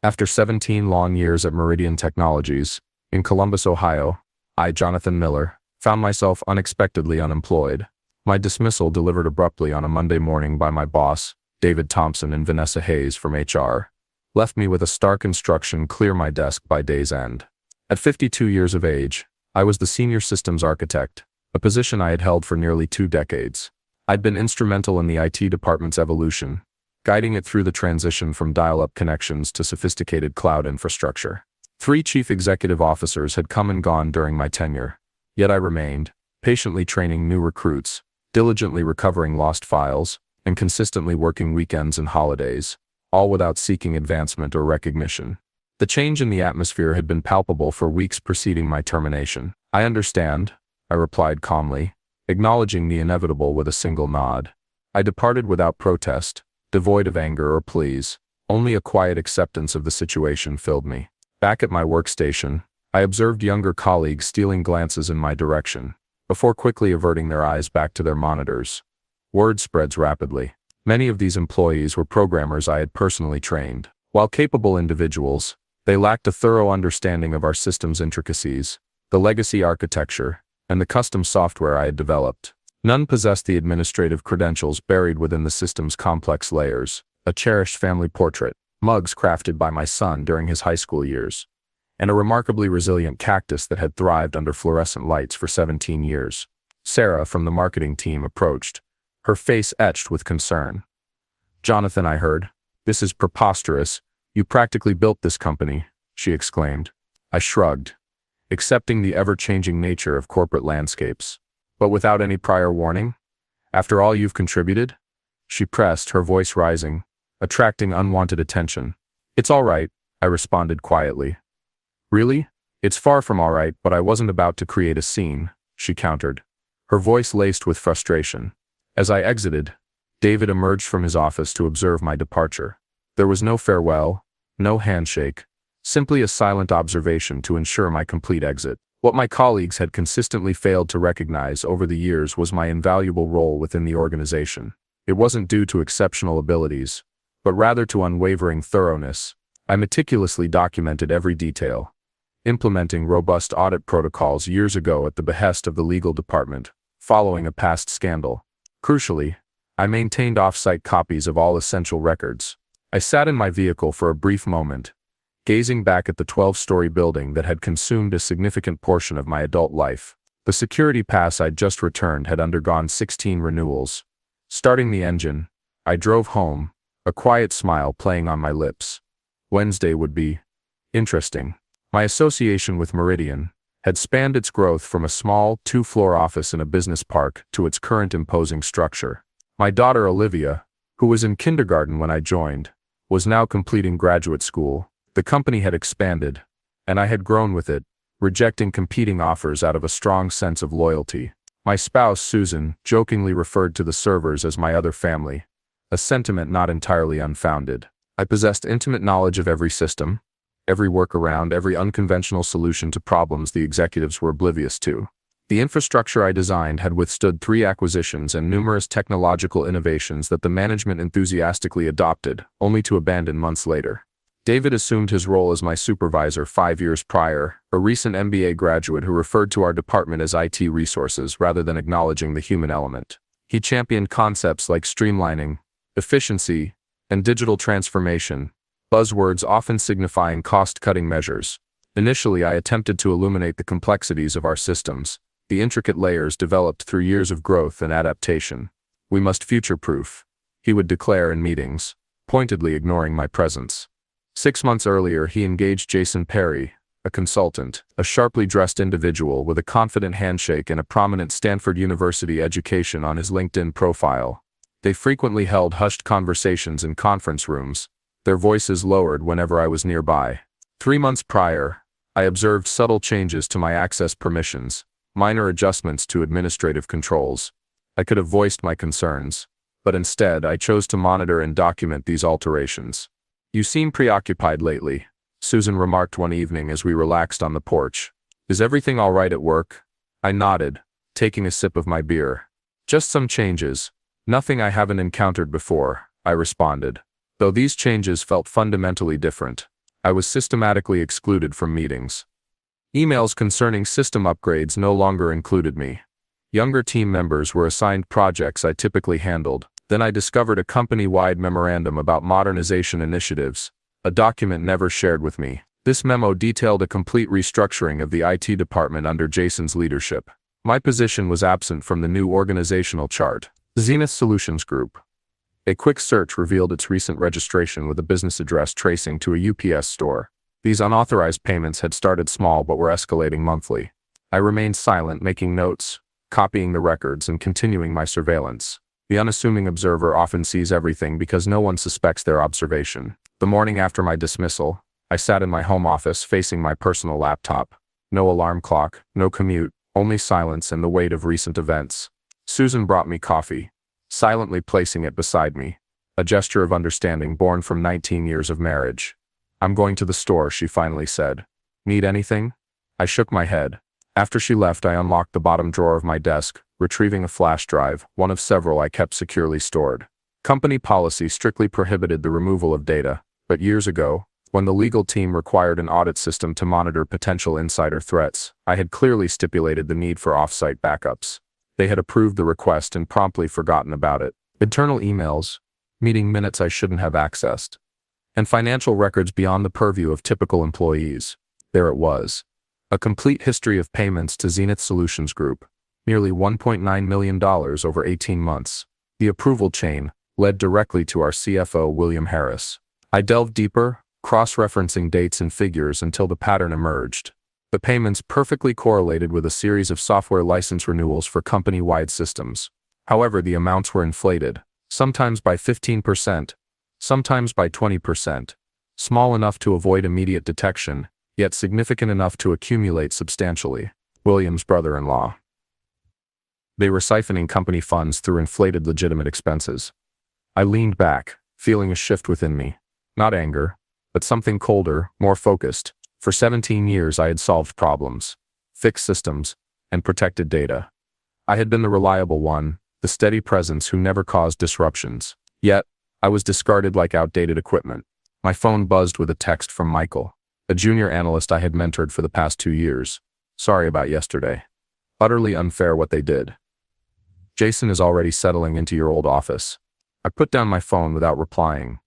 After 17 long years at Meridian Technologies, in Columbus, Ohio, I, Johnathan Miller, found myself unexpectedly unemployed. My dismissal delivered abruptly on a Monday morning by my boss, David Thompson and Vanessa Hayes from HR, left me with a stark instruction: clear my desk by day's end. At 52 years of age, I was the senior systems architect, a position I had held for nearly 2 decades. I'd been instrumental in the IT department's evolution, guiding it through the transition from dial-up connections to sophisticated cloud infrastructure. 3 chief executive officers had come and gone during my tenure, yet I remained, patiently training new recruits, diligently recovering lost files, and consistently working weekends and holidays, all without seeking advancement or recognition. The change in the atmosphere had been palpable for weeks preceding my termination. "I understand," I replied calmly, acknowledging the inevitable with a single nod. I departed without protest, devoid of anger or pleas. Only a quiet acceptance of the situation filled me. Back at my workstation, I observed younger colleagues stealing glances in my direction, before quickly averting their eyes back to their monitors. Word spreads rapidly. Many of these employees were programmers I had personally trained. While capable individuals, they lacked a thorough understanding of our system's intricacies, the legacy architecture, and the custom software I had developed. None possessed the administrative credentials buried within the system's complex layers: a cherished family portrait, mugs crafted by my son during his high school years, and a remarkably resilient cactus that had thrived under fluorescent lights for 17 years. Sarah from the marketing team approached, her face etched with concern. "Johnathan," I heard, "this is preposterous. You practically built this company," she exclaimed. I shrugged, accepting the ever-changing nature of corporate landscapes. "But without any prior warning? After all you've contributed?" She pressed, her voice rising, attracting unwanted attention. "It's all right," I responded quietly. "Really? It's far from all right, but I wasn't about to create a scene," she countered, her voice laced with frustration. As I exited, David emerged from his office to observe my departure. There was no farewell, no handshake, simply a silent observation to ensure my complete exit. What my colleagues had consistently failed to recognize over the years was my invaluable role within the organization. It wasn't due to exceptional abilities, but rather to unwavering thoroughness. I meticulously documented every detail, implementing robust audit protocols years ago at the behest of the legal department, following a past scandal. Crucially, I maintained off-site copies of all essential records. I sat in my vehicle for a brief moment, gazing back at the 12-story building that had consumed a significant portion of my adult life. The security pass I'd just returned had undergone 16 renewals. Starting the engine, I drove home, a quiet smile playing on my lips. Wednesday would be interesting. My association with Meridian had spanned its growth from a small 2-floor office in a business park to its current imposing structure. My daughter Olivia, who was in kindergarten when I joined, was now completing graduate school. The company had expanded, and I had grown with it, rejecting competing offers out of a strong sense of loyalty. My spouse, Susan, jokingly referred to the servers as my other family, a sentiment not entirely unfounded. I possessed intimate knowledge of every system, every workaround, every unconventional solution to problems the executives were oblivious to. The infrastructure I designed had withstood 3 acquisitions and numerous technological innovations that the management enthusiastically adopted, only to abandon months later. David assumed his role as my supervisor 5 years prior, a recent MBA graduate who referred to our department as IT resources rather than acknowledging the human element. He championed concepts like streamlining, efficiency, and digital transformation, buzzwords often signifying cost-cutting measures. Initially, I attempted to illuminate the complexities of our systems, the intricate layers developed through years of growth and adaptation. "We must future-proof," he would declare in meetings, pointedly ignoring my presence. 6 months earlier, he engaged Jason Perry, a consultant, a sharply dressed individual with a confident handshake and a prominent Stanford University education on his LinkedIn profile. They frequently held hushed conversations in conference rooms, their voices lowered whenever I was nearby. 3 months prior, I observed subtle changes to my access permissions, minor adjustments to administrative controls. I could have voiced my concerns, but instead I chose to monitor and document these alterations. "You seem preoccupied lately," Susan remarked one evening as we relaxed on the porch. "Is everything all right at work?" I nodded, taking a sip of my beer. "Just some changes. Nothing I haven't encountered before," I responded. Though these changes felt fundamentally different, I was systematically excluded from meetings. Emails concerning system upgrades no longer included me. Younger team members were assigned projects I typically handled. Then I discovered a company-wide memorandum about modernization initiatives, a document never shared with me. This memo detailed a complete restructuring of the IT department under Jason's leadership. My position was absent from the new organizational chart. Zenith Solutions Group. A quick search revealed its recent registration with a business address tracing to a UPS store. These unauthorized payments had started small but were escalating monthly. I remained silent, making notes, copying the records, and continuing my surveillance. The unassuming observer often sees everything because no one suspects their observation. The morning after my dismissal, I sat in my home office facing my personal laptop. No alarm clock, no commute, only silence and the weight of recent events. Susan brought me coffee, silently placing it beside me, a gesture of understanding born from 19 years of marriage. "I'm going to the store," she finally said. "Need anything?" I shook my head. After she left, I unlocked the bottom drawer of my desk, retrieving a flash drive, one of several I kept securely stored. Company policy strictly prohibited the removal of data, but years ago, when the legal team required an audit system to monitor potential insider threats, I had clearly stipulated the need for off-site backups. They had approved the request and promptly forgotten about it. Internal emails, meeting minutes I shouldn't have accessed, and financial records beyond the purview of typical employees. There it was. A complete history of payments to Zenith Solutions Group, nearly $1.9 million over 18 months. The approval chain led directly to our CFO, William Harris. I delved deeper, cross-referencing dates and figures until the pattern emerged. The payments perfectly correlated with a series of software license renewals for company-wide systems. However, the amounts were inflated, sometimes by 15%, sometimes by 20%, small enough to avoid immediate detection, yet significant enough to accumulate substantially. William's brother-in-law. They were siphoning company funds through inflated legitimate expenses. I leaned back, feeling a shift within me. Not anger, but something colder, more focused. For 17 years I had solved problems, fixed systems, and protected data. I had been the reliable one, the steady presence who never caused disruptions. Yet, I was discarded like outdated equipment. My phone buzzed with a text from Michael, a junior analyst I had mentored for the past 2 years. "Sorry about yesterday. Utterly unfair what they did. Jason is already settling into your old office." I put down my phone without replying.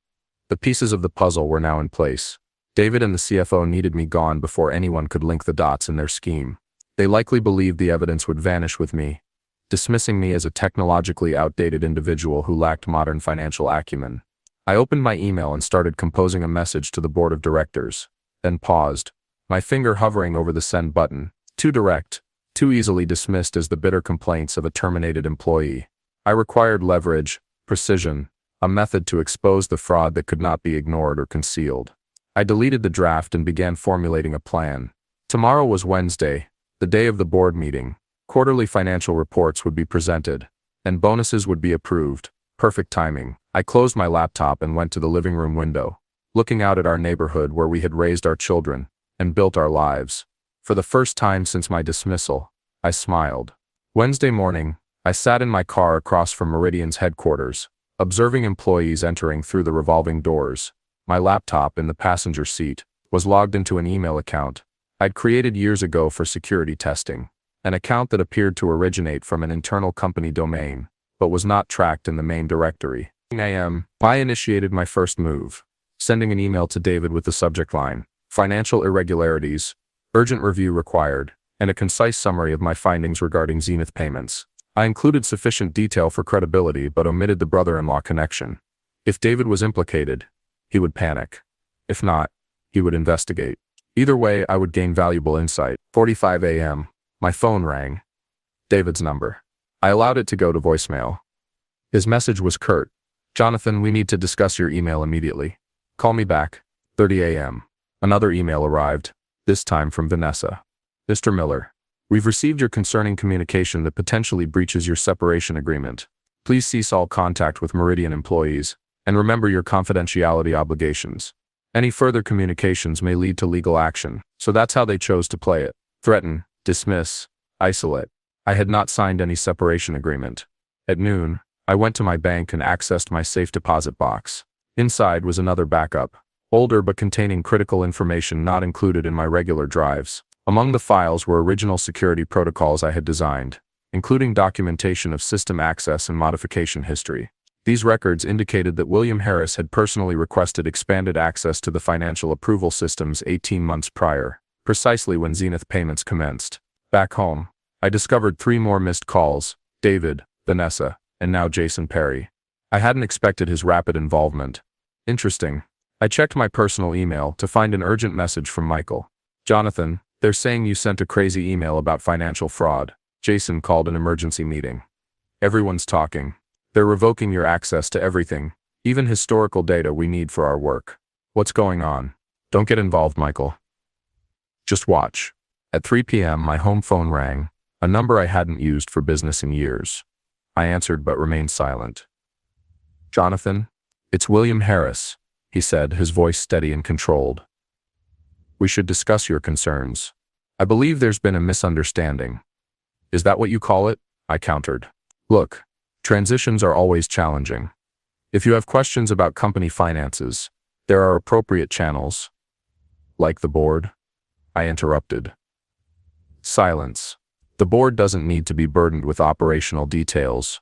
The pieces of the puzzle were now in place. David and the CFO needed me gone before anyone could link the dots in their scheme. They likely believed the evidence would vanish with me, dismissing me as a technologically outdated individual who lacked modern financial acumen. I opened my email and started composing a message to the board of directors, then paused, my finger hovering over the send button. Too direct, too easily dismissed as the bitter complaints of a terminated employee. I required leverage, precision, a method to expose the fraud that could not be ignored or concealed. I deleted the draft and began formulating a plan. Tomorrow was Wednesday, the day of the board meeting. Quarterly financial reports would be presented, and bonuses would be approved. Perfect timing. I closed my laptop and went to the living room window, looking out at our neighborhood where we had raised our children and built our lives. For the first time since my dismissal, I smiled. Wednesday morning, I sat in my car across from Meridian's headquarters, observing employees entering through the revolving doors. My laptop, in the passenger seat, was logged into an email account I'd created years ago for security testing, an account that appeared to originate from an internal company domain, but was not tracked in the main directory. 9 a.m., I initiated my first move, sending an email to David with the subject line, "Financial irregularities, urgent review required," and a concise summary of my findings regarding Zenith payments. I included sufficient detail for credibility but omitted the brother-in-law connection. If David was implicated, he would panic. If not, he would investigate. Either way, I would gain valuable insight. 4:45 a.m., my phone rang. David's number. I allowed it to go to voicemail. His message was curt. "Johnathan, we need to discuss your email immediately. Call me back." 30 a.m. Another email arrived, this time from Vanessa. "Mr. Miller, we've received your concerning communication that potentially breaches your separation agreement. Please cease all contact with Meridian employees, and remember your confidentiality obligations. Any further communications may lead to legal action." So that's how they chose to play it. Threaten, dismiss, isolate. I had not signed any separation agreement. At noon, I went to my bank and accessed my safe deposit box. Inside was another backup, older but containing critical information not included in my regular drives. Among the files were original security protocols I had designed, including documentation of system access and modification history. These records indicated that William Harris had personally requested expanded access to the financial approval systems 18 months prior, precisely when Zenith payments commenced. Back home, I discovered 3 more missed calls: David, Vanessa, and now Jason Perry. I hadn't expected his rapid involvement. Interesting. I checked my personal email to find an urgent message from Michael. Johnathan, they're saying you sent a crazy email about financial fraud. Jason called an emergency meeting. Everyone's talking. They're revoking your access to everything, even historical data we need for our work. What's going on? Don't get involved, Michael. Just watch. At 3 p.m. my home phone rang, a number I hadn't used for business in years. I answered but remained silent. Johnathan, it's William Harris, he said, his voice steady and controlled. We should discuss your concerns. I believe there's been a misunderstanding. Is that what you call it? I countered. Look, transitions are always challenging. If you have questions about company finances, there are appropriate channels. Like the board? I interrupted. Silence. The board doesn't need to be burdened with operational details.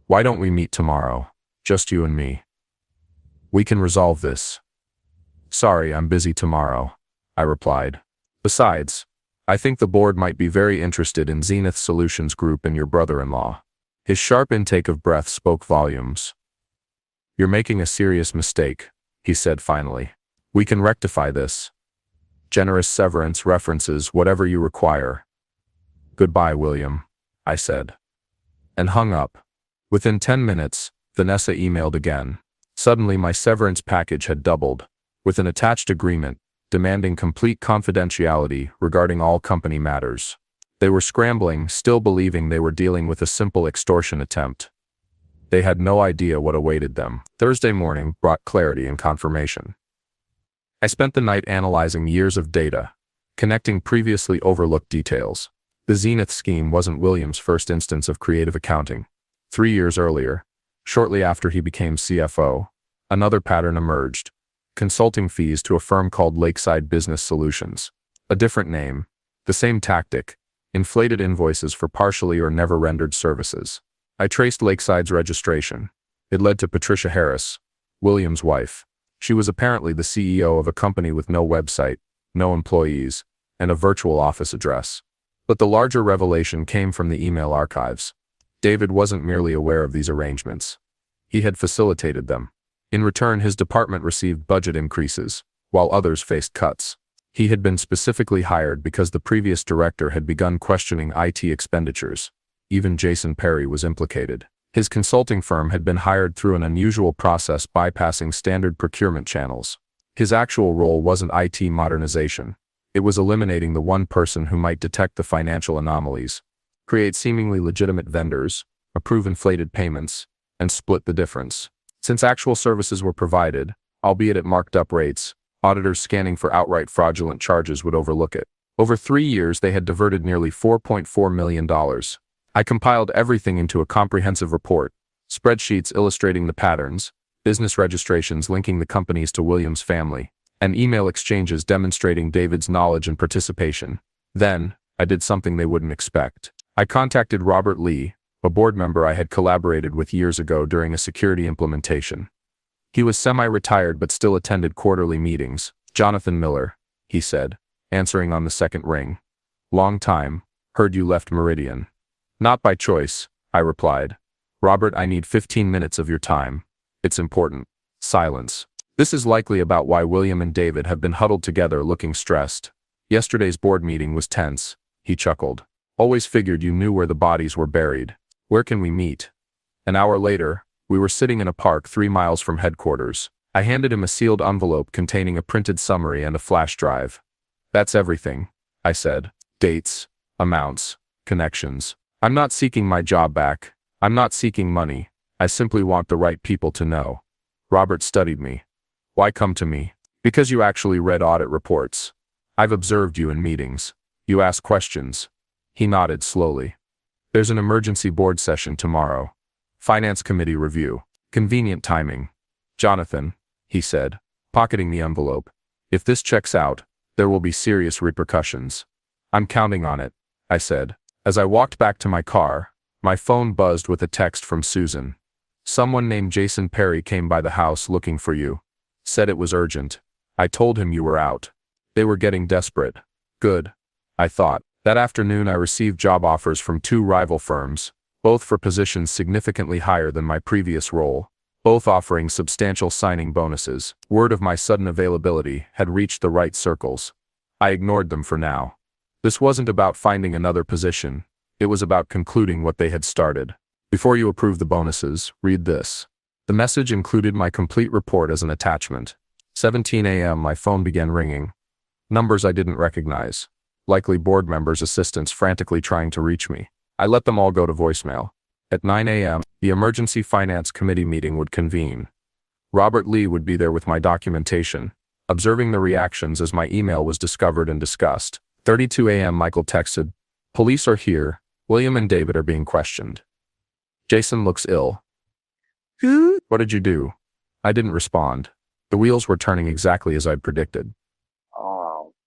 Why don't we meet tomorrow? Just you and me. We can resolve this. Sorry, I'm busy tomorrow, I replied. Besides, I think the board might be very interested in Zenith Solutions Group and your brother-in-law. His sharp intake of breath spoke volumes. You're making a serious mistake, he said finally. We can rectify this. Generous severance, references, whatever you require. Goodbye, William, I said. And hung up. Within 10 minutes, Vanessa emailed again. Suddenly my severance package had doubled, with an attached agreement, demanding complete confidentiality regarding all company matters. They were scrambling, still believing they were dealing with a simple extortion attempt. They had no idea what awaited them. Thursday morning brought clarity and confirmation. I spent the night analyzing years of data, connecting previously overlooked details. The Zenith scheme wasn't William's first instance of creative accounting. 3 years earlier, shortly after he became CFO, another pattern emerged: consulting fees to a firm called Lakeside Business Solutions. A different name, the same tactic: inflated invoices for partially or never rendered services. I traced Lakeside's registration. It led to Patricia Harris, William's wife. She was apparently the CEO of a company with no website, no employees, and a virtual office address. But the larger revelation came from the email archives. David wasn't merely aware of these arrangements. He had facilitated them. In return, his department received budget increases, while others faced cuts. He had been specifically hired because the previous director had begun questioning IT expenditures. Even Jason Perry was implicated. His consulting firm had been hired through an unusual process bypassing standard procurement channels. His actual role wasn't IT modernization. It was eliminating the one person who might detect the financial anomalies, create seemingly legitimate vendors, approve inflated payments, and split the difference. Since actual services were provided, albeit at marked up rates, auditors scanning for outright fraudulent charges would overlook it. Over 3 years, they had diverted nearly $4.4 million. I compiled everything into a comprehensive report: spreadsheets illustrating the patterns, business registrations linking the companies to William's family, and email exchanges demonstrating David's knowledge and participation. Then, I did something they wouldn't expect. I contacted Robert Lee, a board member I had collaborated with years ago during a security implementation. He was semi-retired but still attended quarterly meetings. Johnathan Miller, he said, answering on the second ring. Long time. Heard you left Meridian. Not by choice, I replied. Robert, I need 15 minutes of your time. It's important. Silence. This is likely about why William and David have been huddled together looking stressed. Yesterday's board meeting was tense, he chuckled. Always figured you knew where the bodies were buried. Where can we meet? An hour later, we were sitting in a park 3 miles from headquarters. I handed him a sealed envelope containing a printed summary and a flash drive. That's everything, I said. Dates, amounts, connections. I'm not seeking my job back. I'm not seeking money. I simply want the right people to know. Robert studied me. Why come to me? Because you actually read audit reports. I've observed you in meetings. You ask questions. He nodded slowly. There's an emergency board session tomorrow. Finance committee review. Convenient timing. Johnathan, he said, pocketing the envelope. If this checks out, there will be serious repercussions. I'm counting on it, I said. As I walked back to my car, my phone buzzed with a text from Susan. Someone named Jason Perry came by the house looking for you. Said it was urgent. I told him you were out. They were getting desperate. Good, I thought. That afternoon I received job offers from 2 rival firms, both for positions significantly higher than my previous role, both offering substantial signing bonuses. Word of my sudden availability had reached the right circles. I ignored them for now. This wasn't about finding another position. It was about concluding what they had started. Before you approve the bonuses, read this. The message included my complete report as an attachment. 7:17 a.m. my phone began ringing. Numbers I didn't recognize. Likely board members' assistants frantically trying to reach me. I let them all go to voicemail. At 9 a.m., the Emergency Finance Committee meeting would convene. Robert Lee would be there with my documentation, observing the reactions as my email was discovered and discussed. 32 a.m. Michael texted, "Police are here. William and David are being questioned. Jason looks ill." What did you do? I didn't respond. The wheels were turning exactly as I'd predicted.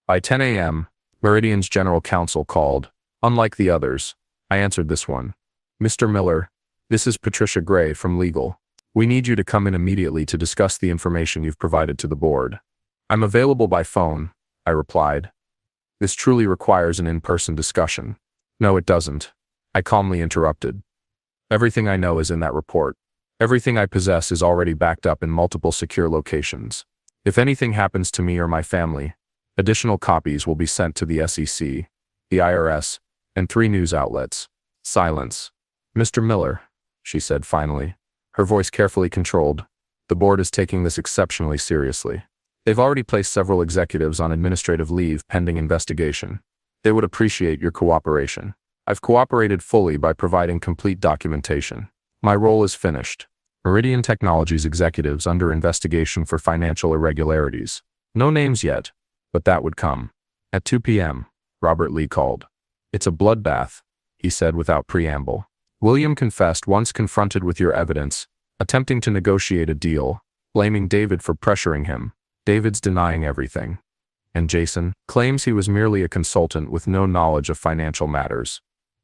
By 10 a.m., Meridian's general counsel called. Unlike the others, I answered this one. "Mr. Miller, this is Patricia Gray from legal. We need you to come in immediately to discuss the information you've provided to the board." "I'm available by phone," I replied. "This truly requires an in-person discussion." "No, it doesn't," I calmly interrupted. "Everything I know is in that report. Everything I possess is already backed up in multiple secure locations. If anything happens to me or my family, additional copies will be sent to the SEC, the IRS, and 3 news outlets." Silence. "Mr. Miller," she said finally, her voice carefully controlled, "the board is taking this exceptionally seriously. They've already placed several executives on administrative leave pending investigation. They would appreciate your cooperation. I've cooperated fully by providing complete documentation. My role is finished. Meridian Technologies executives under investigation for financial irregularities. No names yet, but that would come." At 2 p.m., Robert Lee called. "It's a bloodbath," he said without preamble. "William confessed once confronted with your evidence, attempting to negotiate a deal, blaming David for pressuring him. David's denying everything. And Jason claims he was merely a consultant with no knowledge of financial matters.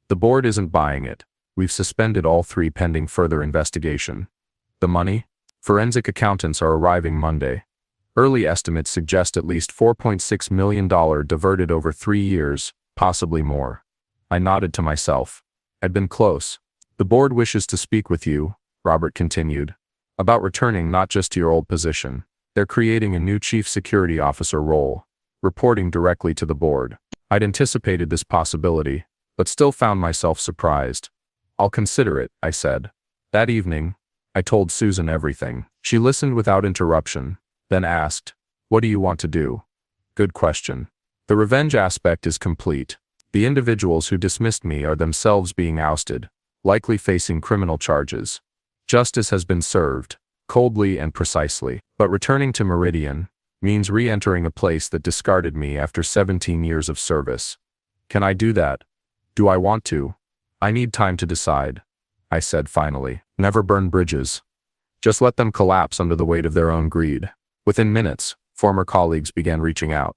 The board isn't buying it. We've suspended all 3 pending further investigation. The money? Forensic accountants are arriving Monday. Early estimates suggest at least $4.6 million diverted over 3 years, possibly more." I nodded to myself. I'd been close. "The board wishes to speak with you," Robert continued, "about returning not just to your old position. They're creating a new chief security officer role, reporting directly to the board." I'd anticipated this possibility, but still found myself surprised. "I'll consider it," I said. That evening, I told Susan everything. She listened without interruption, then asked, "What do you want to do?" Good question. The revenge aspect is complete. The individuals who dismissed me are themselves being ousted, likely facing criminal charges. Justice has been served, coldly and precisely. But returning to Meridian means re-entering a place that discarded me after 17 years of service. Can I do that? Do I want to? I need time to decide, I said finally. Never burn bridges. Just let them collapse under the weight of their own greed. Within minutes, former colleagues began reaching out.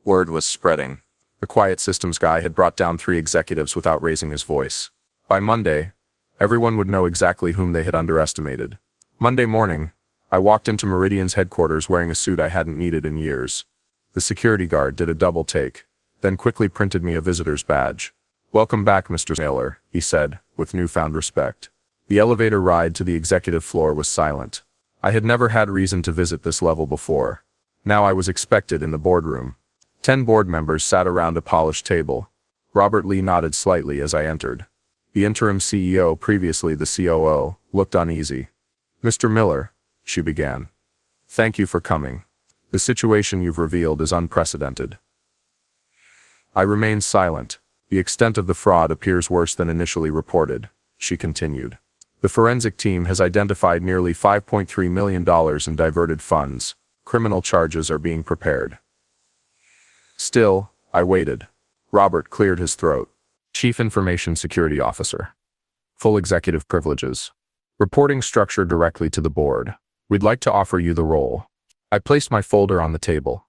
Word was spreading. The quiet systems guy had brought down 3 executives without raising his voice. By Monday, everyone would know exactly whom they had underestimated. Monday morning, I walked into Meridian's headquarters wearing a suit I hadn't needed in years. The security guard did a double take, then quickly printed me a visitor's badge. "Welcome back, Mr. Miller," he said, with newfound respect. The elevator ride to the executive floor was silent. I had never had reason to visit this level before. Now I was expected in the boardroom. 10 board members sat around a polished table. Robert Lee nodded slightly as I entered. The interim CEO, previously the COO, looked uneasy. "Mr. Miller," she began. "Thank you for coming. The situation you've revealed is unprecedented." I remained silent. "The extent of the fraud appears worse than initially reported," she continued. "The forensic team has identified nearly $5.3 million in diverted funds. Criminal charges are being prepared." Still, I waited. Robert cleared his throat. "Chief Information Security Officer. Full executive privileges. Reporting structure directly to the board. We'd like to offer you the role. I placed my folder on the table.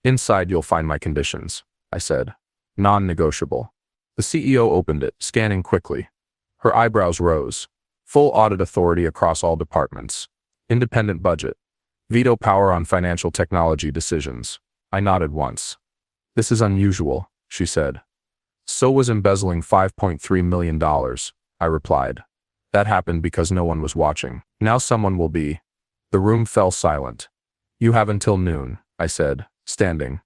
Inside you'll find my conditions, I said. Non-negotiable. The CEO opened it, scanning quickly. Her eyebrows rose. Full audit authority across all departments. Independent budget. Veto power on financial technology decisions. I nodded once. This is unusual, she said. So was embezzling $5.3 million, I replied. That happened because no one was watching. Now someone will be. The room fell silent. You have until noon, I said, standing.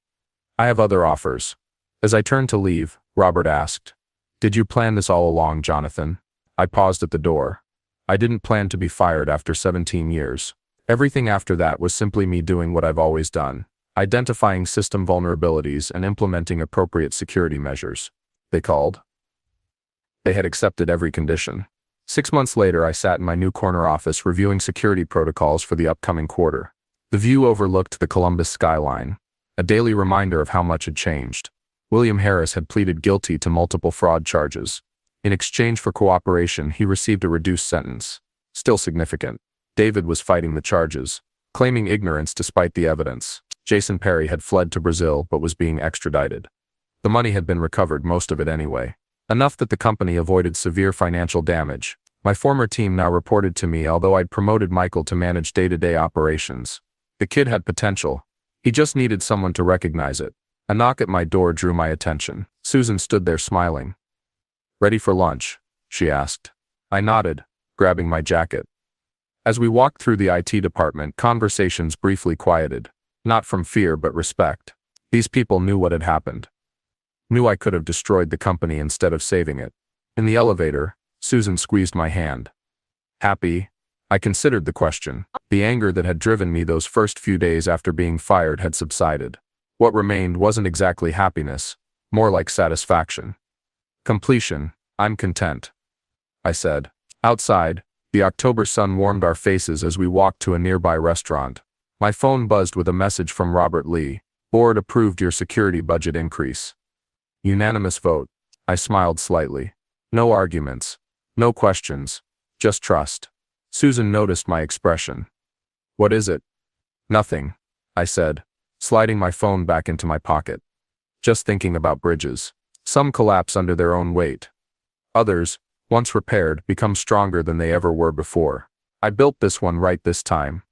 I have other offers. As I turned to leave, Robert asked, Did you plan this all along, Johnathan? I paused at the door. I didn't plan to be fired after 17 years. Everything after that was simply me doing what I've always done, identifying system vulnerabilities and implementing appropriate security measures. They called. They had accepted every condition. 6 months later, I sat in my new corner office reviewing security protocols for the upcoming quarter. The view overlooked the Columbus skyline, a daily reminder of how much had changed. William Harris had pleaded guilty to multiple fraud charges. In exchange for cooperation, he received a reduced sentence. Still significant. David was fighting the charges, claiming ignorance despite the evidence. Jason Perry had fled to Brazil but was being extradited. The money had been recovered, most of it anyway. Enough that the company avoided severe financial damage. My former team now reported to me, although I'd promoted Michael to manage day-to-day operations. The kid had potential. He just needed someone to recognize it. A knock at my door drew my attention. Susan stood there smiling. Ready for lunch? She asked. I nodded, grabbing my jacket. As we walked through the IT department, conversations briefly quieted. Not from fear but respect. These people knew what had happened. Knew I could have destroyed the company instead of saving it. In the elevator, Susan squeezed my hand. Happy? I considered the question. The anger that had driven me those first few days after being fired had subsided. What remained wasn't exactly happiness, more like satisfaction. Completion. I'm content, I said. Outside, the October sun warmed our faces as we walked to a nearby restaurant. My phone buzzed with a message from Robert Lee. Board approved your security budget increase. Unanimous vote. I smiled slightly. No arguments. No questions. Just trust. Susan noticed my expression. What is it? Nothing, I said, sliding my phone back into my pocket. Just thinking about bridges. Some collapse under their own weight. Others, once repaired, become stronger than they ever were before. I built this one right this time.